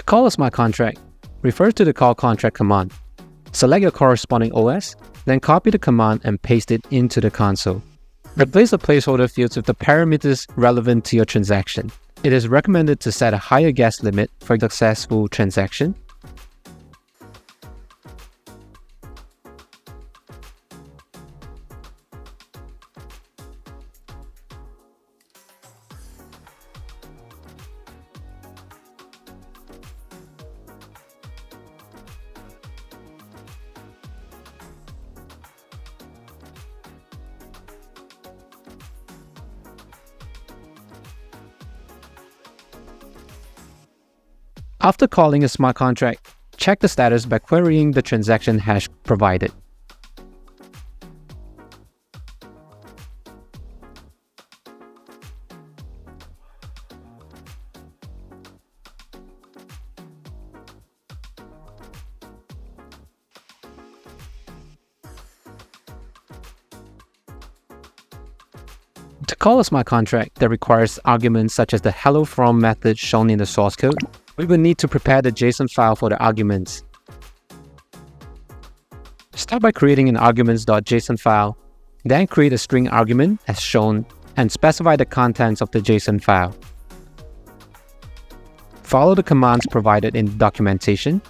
call a smart contract, refer to the call contract command. Select your corresponding OS, then copy the command and paste it into the console. Replace the placeholder fields with the parameters relevant to your transaction. It is recommended to set a higher gas limit for a successful transaction. After calling a smart contract, check the status by querying the transaction hash provided. To call a smart contract that requires arguments such as the hello from method shown in the source code, we will need to prepare the JSON file for the arguments. Start by creating an arguments.json file, then create a string argument as shown and specify the contents of the JSON file. Follow the commands provided in the documentation.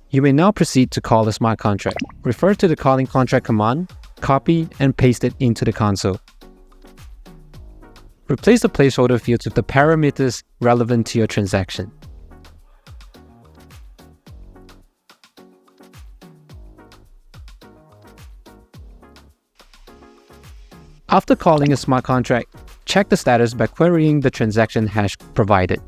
You may now proceed to call the smart contract. Refer to the calling contract command, copy and paste it into the console. Replace the placeholder fields with the parameters relevant to your transaction. After calling a smart contract, check the status by querying the transaction hash provided.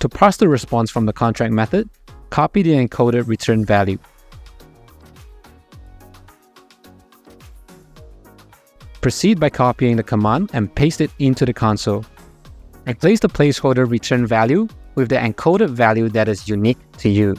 To parse the response from the contract method, copy the encoded return value. Proceed by copying the command and paste it into the console. Replace the placeholder return value with the encoded value that is unique to you.